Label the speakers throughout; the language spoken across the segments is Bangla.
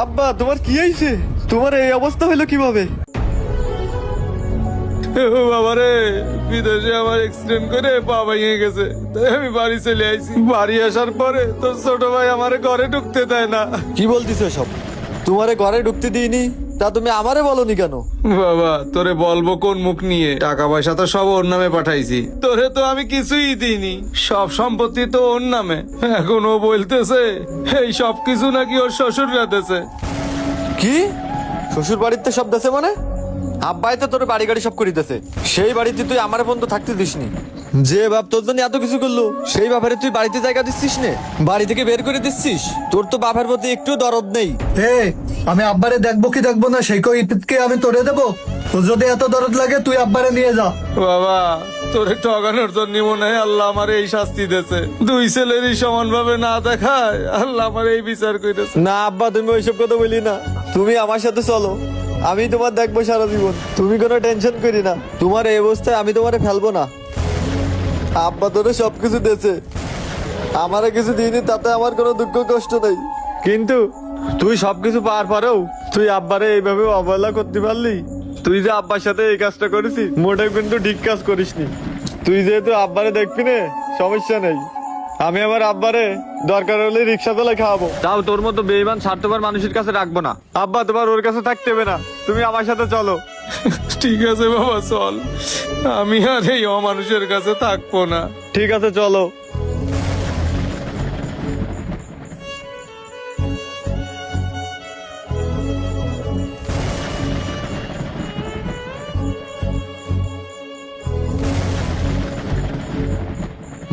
Speaker 1: আব্বা তোমার কি হয়েছে? তোমার এই অবস্থা হলো কিভাবে?
Speaker 2: বাবারে বিদেশে আমার এক্সিডেন্ট করে পা ভেঙে গেছে, তাই আমি বাড়ি চলে আইছি। বাড়ি আসার পরে তোর ছোট ভাই আমারে ঘরে ঢুকতে দেয় না।
Speaker 1: কি বলতিছো সব? তোমারে ঘরে ঢুকতে দিইনি, তা তুমি আমারে বলনি কেন?
Speaker 2: বাবা তোরে বলবো কোন মুখ নিয়ে? টাকা পয়সা তো সব ওর নামে পাঠাইছি, তোরে তো আমি কিছুই দিইনি, সব সম্পত্তি তো ওর নামে। এখন ও বলতেছে এই সব কিছু নাকি ওর শ্বশুর রাতেছে।
Speaker 1: কি? শ্বশুর বাড়িতে সব দেশে মানে? আব্বাই তো তোর বাড়ি গাড়ি সব করিতেছে, সেই বাড়িতে তুই আমার বন্ধু থাকতে দিসনি। যে বাপ তোর জন্য এত কিছু করলো, সেই বাপের তুই বাড়িতে জায়গা দিচ্ছিস নে, বাড়ি থেকে বের করে দিচ্ছিস। তোর তো বাপের প্রতি একটু দরদ নেই।
Speaker 3: আমি আব্বারে দেখবো কি দেখবো না সেই কইকে আমি তোরে দেবো? তোর যদি এত দরদ লাগে তুই আব্বারে নিয়ে যা।
Speaker 2: বাবা তোরে ঠগানোর জন্য মনে হয় আল্লাহ আমার এই শাস্তি দিয়েছে। দুই ছেলেরই সমান ভাবে না দেখায় আল্লাহ আমার এই বিচার করেছে।
Speaker 1: না আব্বা, তুমি ওইসব কথা বলি না। তুমি আমার সাথে চলো, আমি তোমার দেখবো সারা জীবন। তুমি কোনো টেনশন করি না, তোমার এই অবস্থায় আমি তোমারে ফেলবো না। আব্বা তোরে সবকিছু দিয়েছে, আমারে কিছু দিইনি, তাতে আমার কোনো দুঃখ কষ্ট নেই। কিন্তু তুই সবকিছু পাওয়ার পরেও তুই আব্বারে এইভাবে অবহেলা করতে পারলি? তুই যে আব্বার সাথে এই কাজটা করেছিস, মোটেও কিন্তু ঠিক কাজ করিসনি। তুই যেহেতু আব্বারে দেখবি না, সমস্যা নেই, আমি আমার আব্বারে দরকার হলে রিক্সা চালাই খাওয়াবো। তাও তোর মতো বেঈমান স্বার্থপর মানুষের কাছে রাখবো না। আব্বা তোমার ওর কাছে থাকতে হবে না, তুমি আমার সাথে চলো।
Speaker 2: ঠিক আছে বাবা চল, আমি আর এই অমানুষের কাছে থাকবো না।
Speaker 1: ঠিক আছে চলো।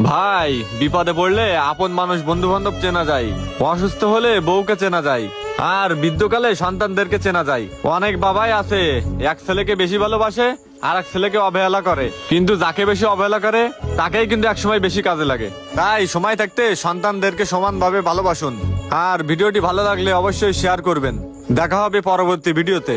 Speaker 1: ভাই বিপদে পড়লে আপন মানুষ বন্ধু বান্ধব চেনা যায়, অসুস্থ হলে বউকে চেনা যায়, আর বৃদ্ধকালে সন্তানদেরকে চেনা যায়। অনেক বাবাই আছে এক ছেলেকে বেশি ভালোবাসে আর এক ছেলেকে অবহেলা করে, কিন্তু যাকে বেশি অবহেলা করে তাকেই কিন্তু একসময় বেশি কাজে লাগে। তাই সময় থাকতে সন্তানদেরকে সমানভাবে ভালোবাসুন। আর ভিডিওটি ভালো লাগলে অবশ্যই শেয়ার করবেন। দেখা হবে পরবর্তী ভিডিওতে।